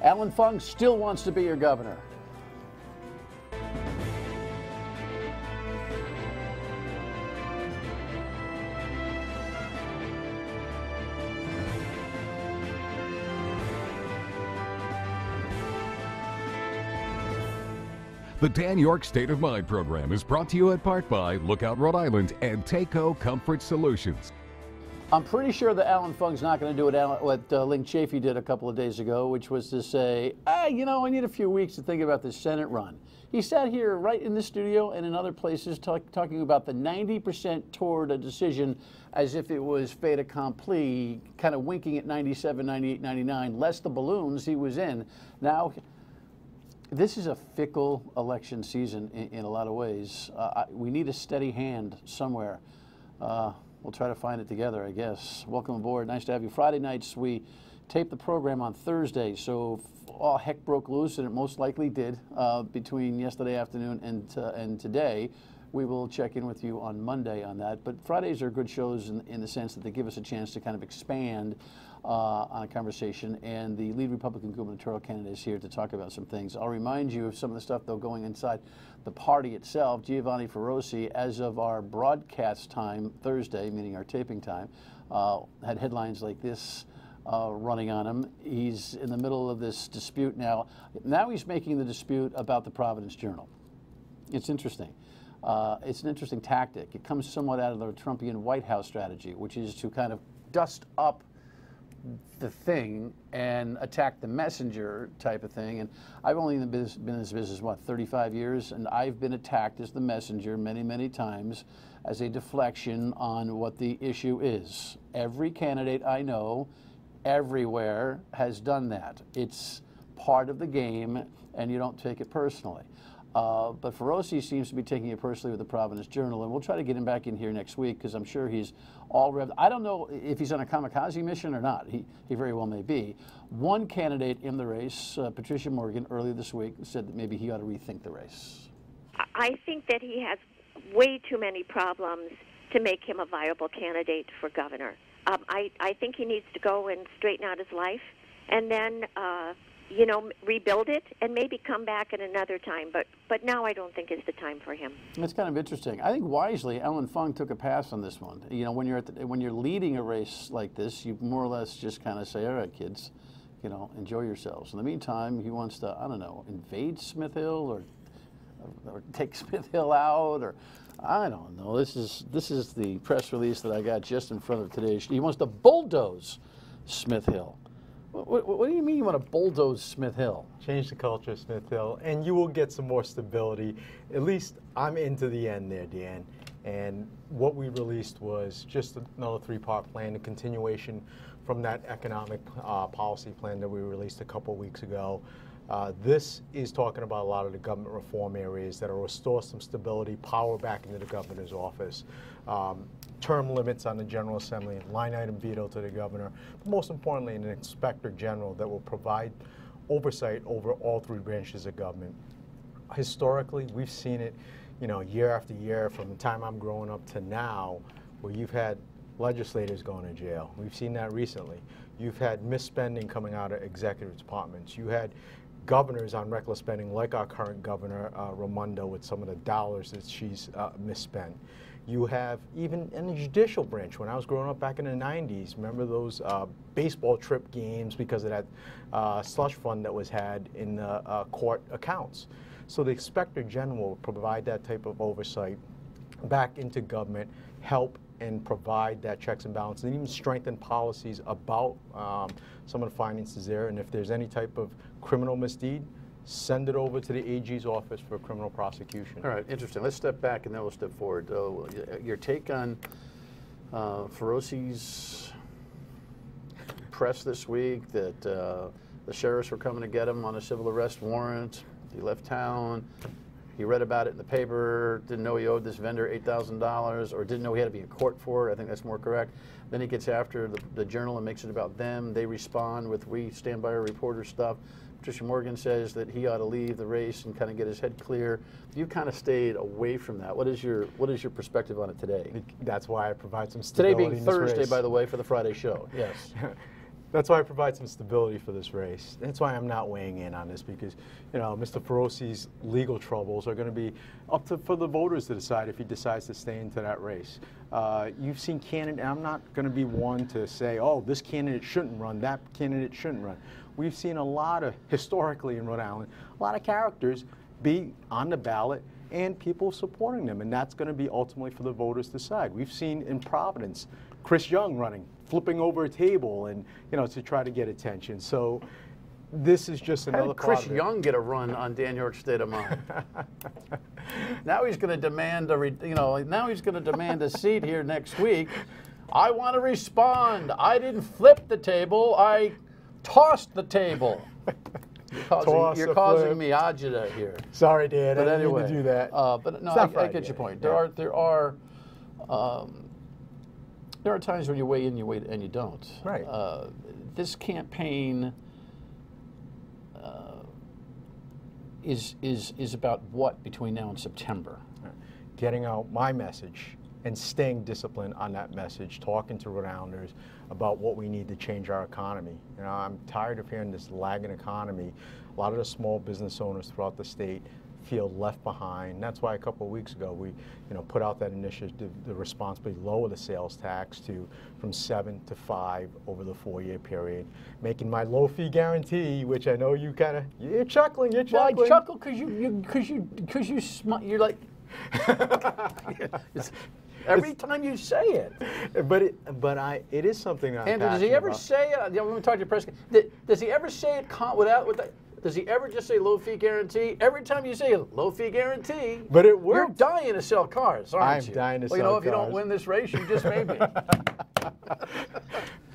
Allan Fung still wants to be your governor. The Dan Yorke State of Mind program is brought to you in part by Lookout Rhode Island and Takeo Comfort Solutions. I'm pretty sure that Allan Fung's not going to do what Link Chafee did a couple of days ago, which was to say, you know, I need a few weeks to think about the Senate run. He sat here right in the studio and in other places talking about the 90% toward a decision as if it was fait accompli, kind of winking at 97, 98, 99, less the balloons he was in. Now, this is a fickle election season in a lot of ways. We need a steady hand somewhere. We'll try to find it together, I guess. Welcome aboard. Nice to have you. Friday nights, we tape the program on Thursday, so if all heck broke loose, and it most likely did between yesterday afternoon and today, we will check in with you on Monday on that. But Fridays are good shows in the sense that they give us a chance to kind of expand on a conversation, and the lead Republican gubernatorial candidate is here to talk about some things. I'll remind you of some of the stuff, though, going inside the party itself. Giovanni Feroci, as of our broadcast time Thursday, meaning our taping time, had headlines like this running on him. He's in the middle of this dispute now. Now he's making the dispute about the Providence Journal. It's interesting. It's an interesting tactic. It comes somewhat out of the Trumpian White House strategy, which is to kind of dust up the thing and attack the messenger type of thing. And I've only been in this business, what, 35 years, and I've been attacked as the messenger many, many times as a deflection on what the issue is. Every candidate I know everywhere has done that. It's part of the game, and you don't take it personally. But Feroci seems to be taking it personally with the Providence Journal, and we'll try to get him back in here next week because I'm sure he's all revved. I don't know if he's on a kamikaze mission or not. He very well may be. One candidate in the race, Patricia Morgan, earlier this week said that maybe he ought to rethink the race. I think that he has way too many problems to make him a viable candidate for governor. I think he needs to go and straighten out his life and then you know, rebuild it and maybe come back at another time. But now I don't think it's the time for him. That's kind of interesting. I think wisely, Allan Fung took a pass on this one. You know, when you're leading a race like this, you more or less just kind of say, all right, kids, you know, enjoy yourselves. In the meantime, he wants to, I don't know, invade Smith Hill or take Smith Hill out, or I don't know. This is the press release that I got just in front of today. He wants to bulldoze Smith Hill. What do you mean you want to bulldoze Smith Hill? Change the culture of Smith Hill, and you will get some more stability. At least I'm into the end there, Dan. And what we released was just another three-part plan, a continuation from that economic policy plan that we released a couple weeks ago. This is talking about a lot of the government reform areas that will restore some stability, power back into the governor's office, term limits on the General Assembly, and line item veto to the governor, but most importantly, an inspector general that will provide oversight over all three branches of government. Historically, we've seen it, you know, year after year from the time I'm growing up to now, where you've had legislators going to jail. We've seen that recently. You've had misspending coming out of executive departments. You had governors on reckless spending, like our current governor, Raimondo, with some of the dollars that she's misspent. You have, even in the judicial branch, when I was growing up back in the 90s, remember those baseball trip games because of that slush fund that was had in the court accounts. So the Inspector General will provide that type of oversight back into government, help and provide that checks and balances, and even strengthen policies about some of the finances there. And if there's any type of criminal misdeed, send it over to the AG's office for criminal prosecution. All right, interesting. Let's step back and then we'll step forward. Your take on Feroci's press this week that the sheriffs were coming to get him on a civil arrest warrant. He left town. He read about it in the paper, didn't know he owed this vendor $8,000, or didn't know he had to be in court for it. I think that's more correct. Then he gets after the Journal and makes it about them. They respond with, we stand by our reporter stuff. Patricia Morgan says that he ought to leave the race and kind of get his head clear. You kind of stayed away from that. What is your perspective on it today? That's why I provide some stability. Today being Thursday, by the way, for the Friday show. Yes. That's why I provide some stability for this race. That's why I'm not weighing in on this, because, you know, Mr. Ferosi's legal troubles are going to be up for the voters to decide if he decides to stay into that race. You've seen candidates, I'm not going to be one to say, oh, this candidate shouldn't run, that candidate shouldn't run. We've seen a lot of, historically in Rhode Island, a lot of characters be on the ballot and people supporting them, and that's going to be ultimately for the voters to decide. We've seen in Providence, Chris Young running, flipping over a table, and to try to get attention. So this is just another part of it. Chris Young get a run on Dan Yorke's State of Mind? Now he's going to demand now he's going to demand a seat here next week. I want to respond. I didn't flip the table. I tossed the table. You're causing me agita here. Sorry, Dan. But I didn't anyway, mean to do that. But no, I get your point. There are times when you weigh in, and you don't. Right. This campaign is about what between now and September? Getting out my message and staying disciplined on that message, talking to Rhode Islanders about what we need to change our economy. I'm tired of hearing this lagging economy. A lot of the small business owners throughout the state feel left behind. That's why a couple of weeks ago we put out that initiative to responsibly lower the sales tax from 7 to 5 over the 4-year period, making my low fee guarantee, which I know you're chuckling. Well, I chuckle because you're like every time you say it. But it is something I'm Andrew, does he ever say it? When we talk to your press, does he ever say it does he ever just say low fee guarantee? Every time you say low fee guarantee, but it works. You're dying to sell cars, aren't you? I'm dying to sell cars. cars. If you don't win this race, you just may be.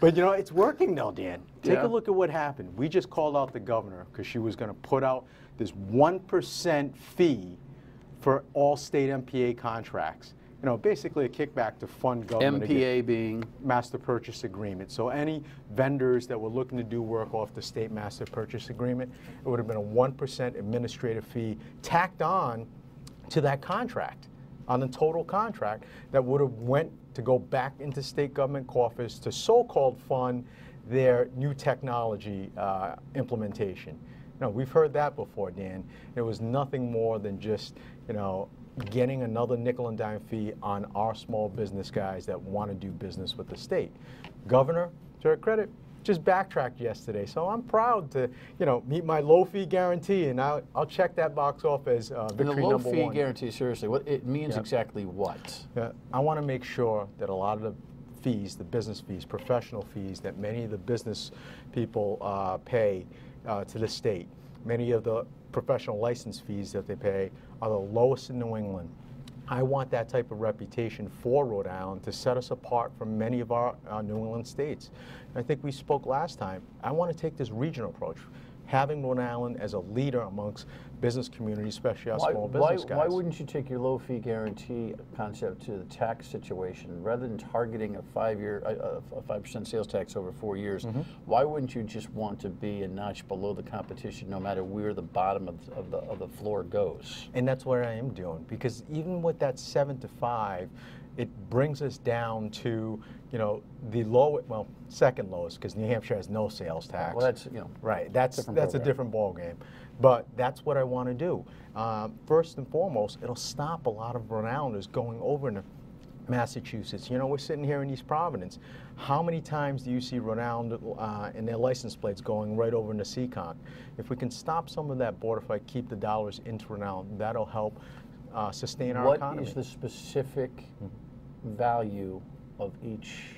But it's working though, Dan. Take a look at what happened. We just called out the governor because she was going to put out this 1% fee for all state MPA contracts. Basically a kickback to fund government. MPA being? Master Purchase Agreement. So any vendors that were looking to do work off the state Master Purchase Agreement, it would have been a 1% administrative fee tacked on to that contract, on the total contract, that would have went to go back into state government coffers to so-called fund their new technology implementation. We've heard that before, Dan. It was nothing more than just, getting another nickel and dime fee on our small business guys that want to do business with the state. Governor, to her credit, just backtracked yesterday, so I'm proud to, meet my low fee guarantee, and I'll check that box off as victory number 1. And the low fee guarantee, seriously, what it means exactly what? I want to make sure that a lot of the fees, the business fees, professional fees that many of the business people pay to the state, many of the professional license fees that they pay are the lowest in New England. I want that type of reputation for Rhode Island to set us apart from many of our New England states. And I think we spoke last time. I want to take this regional approach, having Rhode Island as a leader amongst business communities, especially our small business guys. Why wouldn't you take your low fee guarantee concept to the tax situation rather than targeting a 5% sales tax over 4 years? Mm-hmm. Why wouldn't you just want to be a notch below the competition, no matter where the bottom of the floor goes? And that's what I am doing, because even with that 7 to 5, it brings us down to the second lowest, because New Hampshire has no sales tax. Well, that's right. That's a different ball game. But that's what I want to do. First and foremost, it'll stop a lot of Rhode Islanders going over to Massachusetts. We're sitting here in East Providence. How many times do you see Rhode Island and their license plates going right over into Seekonk? If we can stop some of that border fight, keep the dollars into Rhode Island, that'll help sustain our economy. What is the specific value of each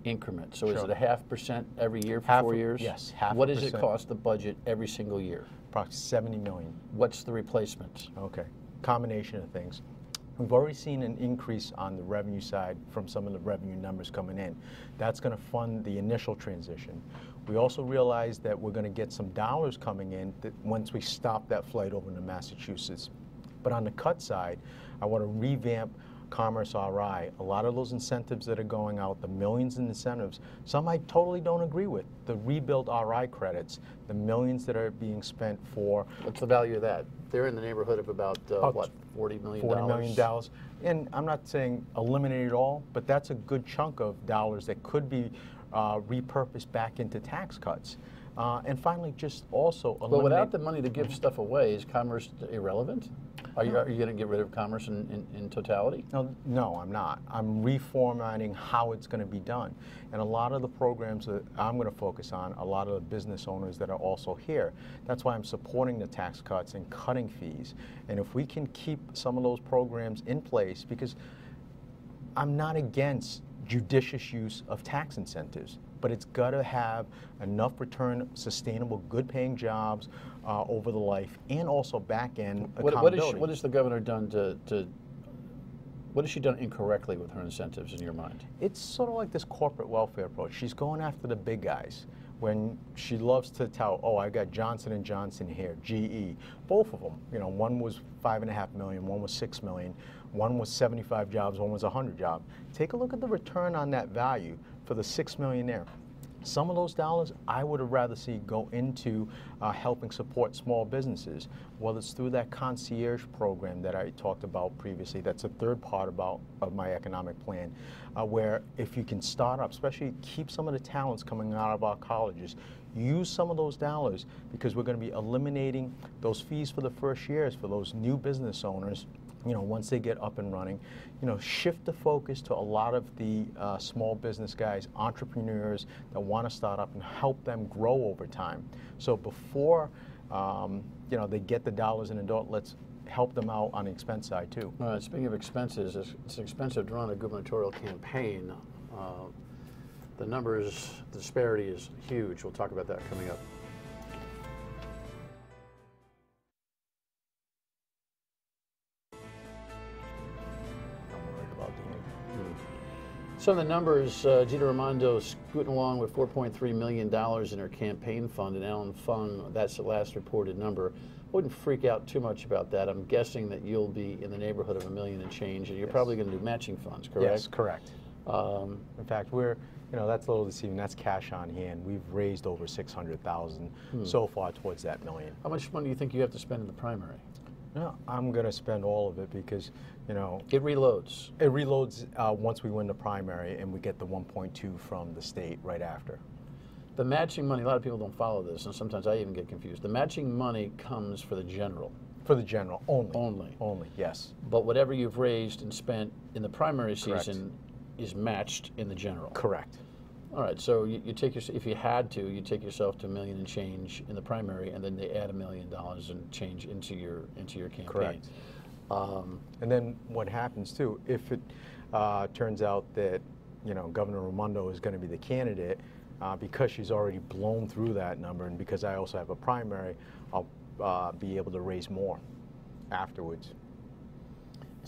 increment? So is it a 0.5% every year for 4 years? Yes, 0.5%. What does it cost the budget every single year? Approximately $70 million. What's the replacement? Okay, combination of things. We've already seen an increase on the revenue side from some of the revenue numbers coming in. That's going to fund the initial transition. We also realize that we're going to get some dollars coming in once we stop that flight over to Massachusetts. But on the cut side, I want to revamp Commerce RI. A lot of those incentives that are going out, the millions in incentives, some I totally don't agree with. The rebuild RI credits, the millions that are being spent for. What's the value of that? They're in the neighborhood of about what, $40 million? $40 million. And I'm not saying eliminate it all, but that's a good chunk of dollars that could be repurposed back into tax cuts. And finally, just also eliminate... But without the money to give stuff away, is commerce irrelevant? Are you going to get rid of commerce in totality? No, I'm not. I'm reformatting how it's going to be done. And a lot of the programs that I'm going to focus on, a lot of the business owners that are also here, that's why I'm supporting the tax cuts and cutting fees. And if we can keep some of those programs in place, because I'm not against judicious use of tax incentives, but it's got to have enough return, sustainable, good-paying jobs over the life, and also back-end accountability. What has the governor done what has she done incorrectly with her incentives in your mind? It's sort of like this corporate welfare approach. She's going after the big guys. When she loves to tell, oh, I got Johnson & Johnson here, GE, both of them. You know, one was $5.5 million, one was $6 million, one was 75 jobs, one was 100 jobs. Take a look at the return on that value for the $6 million there. Some of those dollars I would have rather see go into helping support small businesses, whether it's through that concierge program that I talked about previously. That's a third part of my economic plan, where if you can start up, especially keep some of the talents coming out of our colleges, use some of those dollars, because we're going to be eliminating those fees for the first years for those new business owners. You know, once they get up and running, you know, shift the focus to a lot of the small business guys, entrepreneurs that want to start up, and help them grow over time. So before, you know, they get the dollars in the door, let's help them out on the expense side too. All right, speaking of expenses, it's expensive to run a gubernatorial campaign. The numbers, the disparity is huge. We'll talk about that coming up. Some of the numbers, Gina Raimondo scooting along with $4.3 million in her campaign fund, and Allan Fung, that's the last reported number. Wouldn't freak out too much about that. I'm guessing that you'll be in the neighborhood of $1 million and change, and you're probably going to do matching funds, correct? Yes, correct. In fact, we're, you know, that's a little deceiving. That's cash on hand. We've raised over $600,000 so far towards that $1 million. How much money do you think you have to spend in the primary? No, I'm going to spend all of it because, you know... It reloads. It reloads once we win the primary and we get the 1.2 from the state right after. The matching money, a lot of people don't follow this, and sometimes I even get confused. The matching money comes for the general. For the general, only. Only. Only, yes. But whatever you've raised and spent in the primary season is matched in the general. Correct. All right, so you take your, if you had to, you take yourself to $1 million and change in the primary, and then they add $1 million and change into your campaign. Correct. And then what happens too, if it turns out that, you know, Governor Raimondo is going to be the candidate, because she's already blown through that number, and because I also have a primary, I'll be able to raise more afterwards.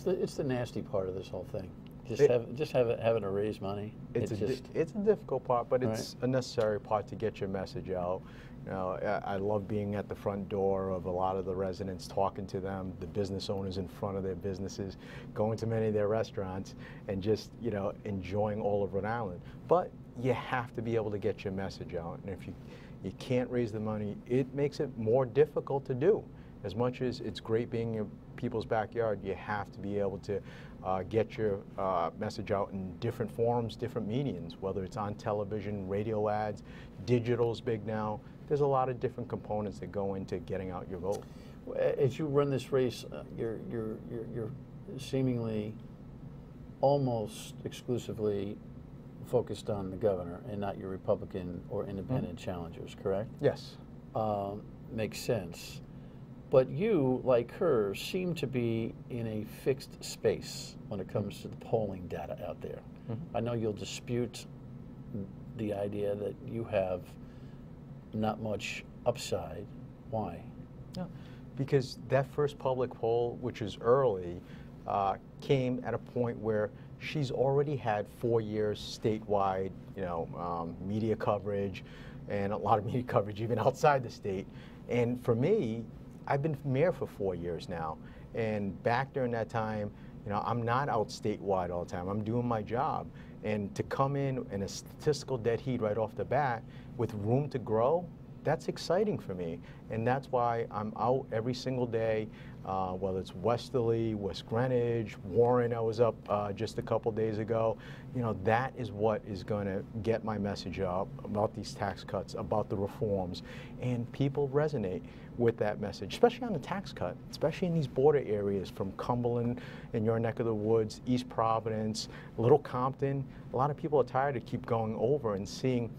It's the nasty part of this whole thing. Having to raise money. It's a difficult part, but it's a necessary part to get your message out. You know, I love being at the front door of a lot of the residents, talking to them, the business owners in front of their businesses, going to many of their restaurants, and just, you know, enjoying all of Rhode Island. But you have to be able to get your message out, and if you can't raise the money, it makes it more difficult to do. As much as it's great being in people's backyard, you have to be able to get your message out in different forums, different mediums, whether it's on television, radio ads, digital's big now. There's a lot of different components that go into getting out your vote. As you run this race, you're seemingly almost exclusively focused on the governor and not your Republican or independent challengers, correct? Yes. Makes sense. But you, like her, seem to be in a fixed space when it comes to the polling data out there. I know you'll dispute the idea that you have not much upside. Why? Yeah, because that first public poll, which is early, came at a point where she's already had 4 years statewide, you know, media coverage, and a lot of media coverage even outside the state. And for me, I've been mayor for 4 years now, and back during that time, you know, I'm not out statewide all the time. I'm doing my job, and to come in a statistical dead heat right off the bat with room to grow, that's exciting for me, and that's why I'm out every single day, whether it's Westerly, West Greenwich, Warren. I was up just a couple days ago. You know, that is what is going to get my message up about these tax cuts, about the reforms, and people resonate with that message, especially on the tax cut, especially in these border areas from Cumberland in your neck of the woods, East Providence, Little Compton. A lot of people are tired of keep going over and seeing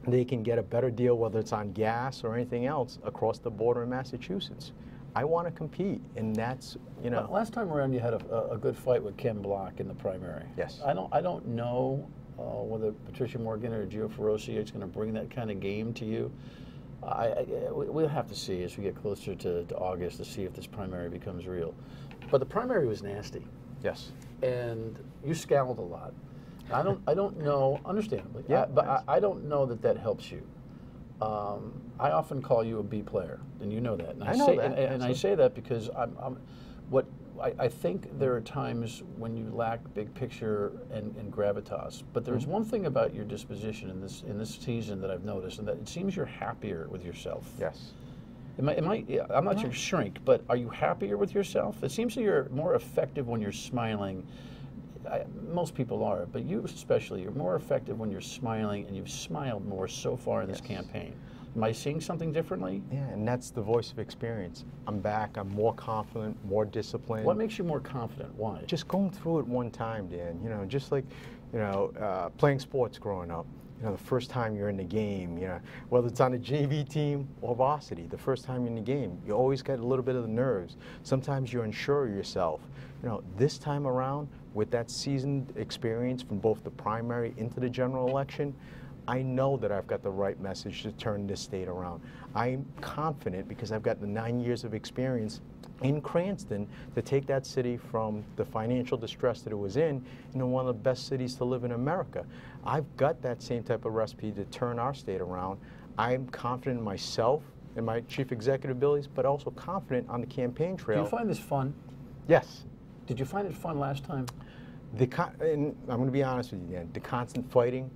they can get a better deal, whether it's on gas or anything else, across the border in Massachusetts. I want to compete, and that's, you know. Last time around, you had a good fight with Ken Block in the primary. Yes. I don't know whether Patricia Morgan or Gio Feroci is going to bring that kind of game to you. We'll have to see as we get closer to August to see if this primary becomes real. But the primary was nasty. Yes. And you scowled a lot. I don't know, understandably. Yeah, but I don't know that helps you. I often call you a B player, and you know that. And I know that. And I say that because I think there are times when you lack big picture and gravitas. But there's one thing about your disposition in this season that I've noticed, and that it seems you're happier with yourself. Yes. I'm not your shrink, but are you happier with yourself? It seems that you're more effective when you're smiling. Most people are, but you especially, you're more effective when you're smiling, and you've smiled more so far in this campaign. Am I seeing something differently? Yeah, and that's the voice of experience. I'm back, I'm more confident, more disciplined. What makes you more confident? Why? Just going through it one time, Dan, you know, just like, you know, playing sports growing up. You know, the first time you're in the game, you know, whether it's on a JV team or varsity, the first time you're in the game, you always get a little bit of the nerves. Sometimes you're unsure of yourself. You know, this time around, with that seasoned experience from both the primary into the general election, I know that I've got the right message to turn this state around. I'm confident because I've got the 9 years of experience in Cranston to take that city from the financial distress that it was in into one of the best cities to live in America. I've got that same type of recipe to turn our state around. I'm confident in myself and my chief executive abilities, but also confident on the campaign trail. Do you find this fun? Yes. Did you find it fun last time? And I'm going to be honest with you, Dan, the constant fighting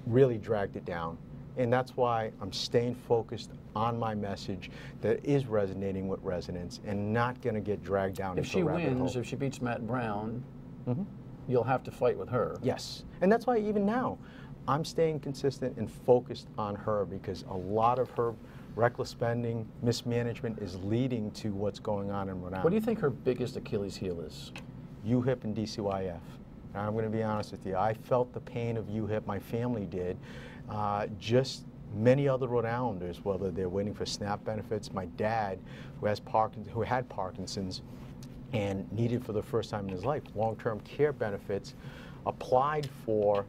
really dragged it down. And that's why I'm staying focused on my message that is resonating with residents and not going to get dragged down into a rabbit hole. If she wins, if she beats Matt Brown, you'll have to fight with her. Yes. And that's why even now, I'm staying consistent and focused on her because a lot of her reckless spending, mismanagement is leading to what's going on in Rhode Island. What do you think her biggest Achilles heel is? UHIP and DCYF. And I'm going to be honest with you. I felt the pain of UHIP. My family did. Just many other Rhode Islanders, whether they're waiting for SNAP benefits. My dad, who had Parkinson's and needed for the first time in his life long-term care benefits, applied for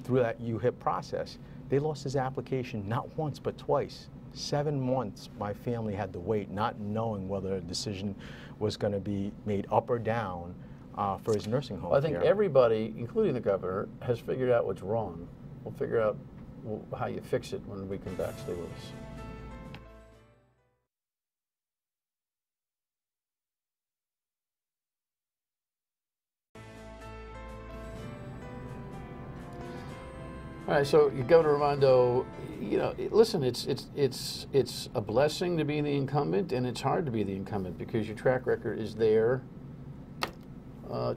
through that UHIP process. They lost his application not once but twice. 7 months my family had to wait, not knowing whether a decision was going to be made up or down for his nursing home. Well, I think everybody, including the governor, has figured out what's wrong. We'll figure out how you fix it when we come back. Stay with us. All right, so Governor Raimondo, you know, listen, it's a blessing to be the incumbent, and it's hard to be the incumbent because your track record is there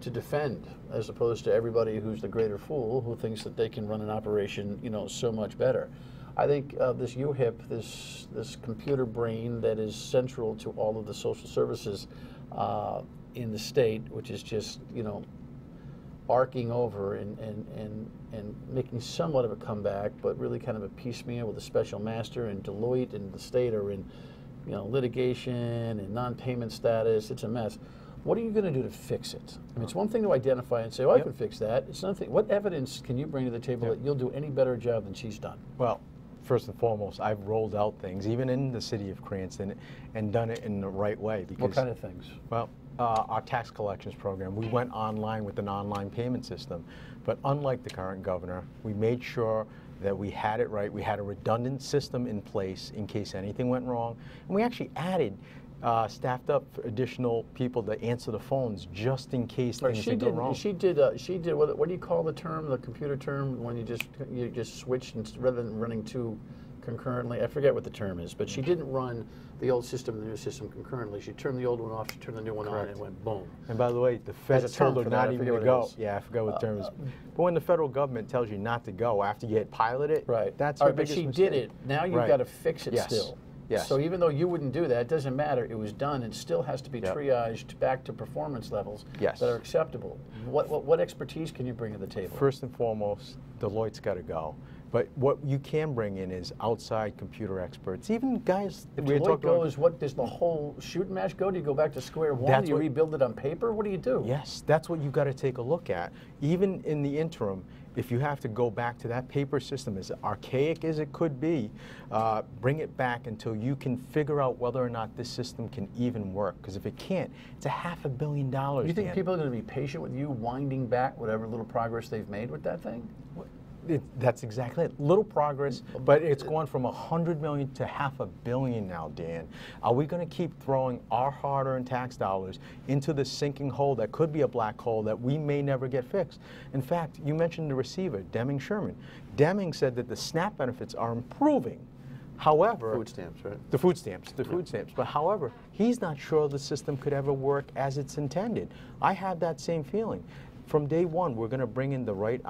to defend, as opposed to everybody who's the greater fool who thinks that they can run an operation, you know, so much better. I think this UHIP, this computer brain that is central to all of the social services in the state, which is just, you know, arcing over and making somewhat of a comeback, but really kind of a piecemeal with a special master, and Deloitte and the state are in, you know, litigation and non-payment status. It's a mess. What are you going to do to fix it? I mean, it's one thing to identify and say, "Oh, I can fix that." It's another thing. What evidence can you bring to the table that you'll do any better job than she's done? Well, first and foremost, I've rolled out things, even in the city of Cranston, and done it in the right way. Because, what kind of things? Well, our tax collections program, we went online with an online payment system. But unlike the current governor, we made sure that we had it right. We had a redundant system in place in case anything went wrong. And we actually added staffed up additional people to answer the phones just in case things would go wrong. She did. What do you call the term? The computer term when you just switch, and rather than running two concurrently. I forget what the term is, but she didn't run the old system and the new system concurrently. She turned the old one off, she turned the new one on, and it went boom. And by the way, the Fed told her not even to go. Yeah, I forgot what the term is. But when the federal government tells you not to go after you get piloted, right. That's her biggest mistake. But she did it. Now you've got to fix it still. Yes. So even though you wouldn't do that, it doesn't matter. It was done. It still has to be triaged back to performance levels that are acceptable. What expertise can you bring to the table? First and foremost, Deloitte's got to go. But what you can bring in is outside computer experts, even guys. If Deloitte goes, what does the whole shooting match go? Do you go back to square one? Do you rebuild it on paper? What do you do? Yes, that's what you got to take a look at. Even in the interim, if you have to go back to that paper system, as archaic as it could be, bring it back until you can figure out whether or not this system can even work. Because if it can't, it's $500 million. You think people are going to be patient with you winding back whatever little progress they've made with that thing? That's exactly it. Little progress, but it's gone from $100 million to $500 million now, Dan. Are we going to keep throwing our hard-earned tax dollars into the sinking hole that could be a black hole that we may never get fixed? In fact, you mentioned the receiver, Deming Sherman. Deming said that the SNAP benefits are improving. However, food stamps, right? The food stamps, But however, he's not sure the system could ever work as it's intended. I have that same feeling. From day one, we're going to bring in the right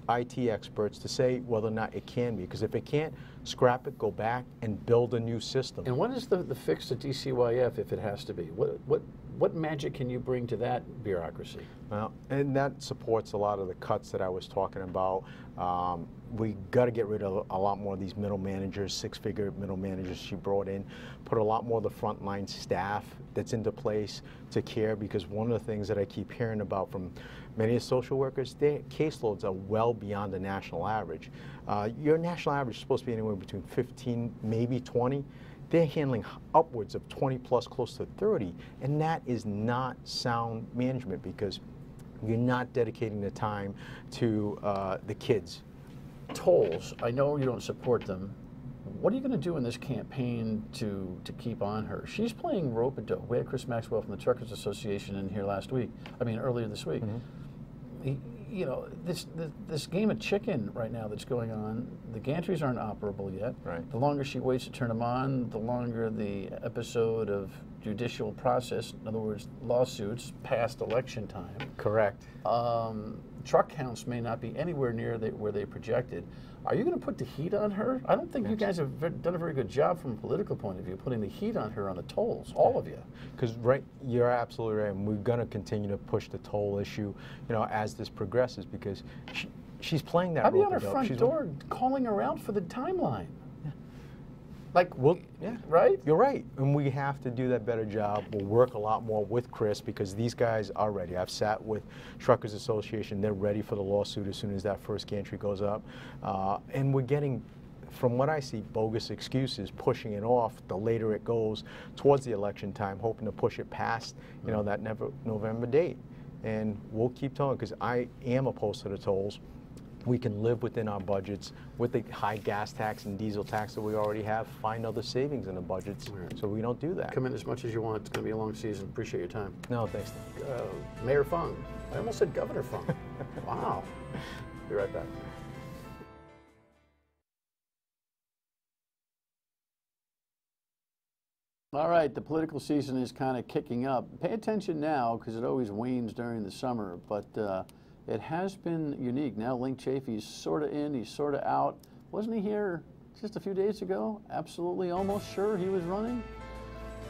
IT experts to say whether or not it can be. Because if it can't, scrap it, go back, and build a new system. And what is the fix to DCYF if it has to be? What magic can you bring to that bureaucracy? Well, and that supports a lot of the cuts that I was talking about. We got to get rid of a lot more of these middle managers, six-figure middle managers she brought in, put a lot more of the frontline staff that's into place to care, because one of the things that I keep hearing about from many of the social workers, their caseloads are well beyond the national average. Your national average is supposed to be anywhere between 15, maybe 20. They're handling upwards of 20 plus, close to 30, and that is not sound management because you're not dedicating the time to the kids. Tolls, I know you don't support them. What are you going to do in this campaign to keep on her? She's playing rope-a-dope. We had Chris Maxwell from the Truckers Association in here earlier this week. Mm-hmm. You know, this game of chicken right now that's going on, the gantries aren't operable yet. Right. The longer she waits to turn them on, the longer the episode of judicial process, in other words, lawsuits past election time. Correct. Truck counts may not be anywhere near where they projected. Are you going to put the heat on her? I don't think you guys have done a very good job from a political point of view, putting the heat on her on the tolls, all of you. Because you're absolutely right, and we're going to continue to push the toll issue, you know, as this progresses, because she's playing that. I'll be on her front door calling her out for the timeline. Like, right? You're right, and we have to do that better job. We'll work a lot more with Chris because these guys are ready. I've sat with Truckers Association. They're ready for the lawsuit as soon as that first gantry goes up. And we're getting, from what I see, bogus excuses, pushing it off the later it goes towards the election time, hoping to push it past, you know, that November date. And we'll keep telling, because I am opposed to the tolls. We can live within our budgets with the high gas tax and diesel tax that we already have, find other savings in the budgets, so we don't do that. Come in as much as you want. It's going to be a long season. Appreciate your time. No, thanks. Mayor Fung. I almost said Governor Fung. Wow. Be right back. All right, the political season is kind of kicking up. Pay attention now, because it always wanes during the summer, but it has been unique. Now Link Chafee's sort of in, he's sort of out. Wasn't he here just a few days ago? Absolutely almost sure he was running?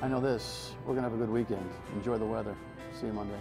I know this, we're going to have a good weekend. Enjoy the weather. See you Monday.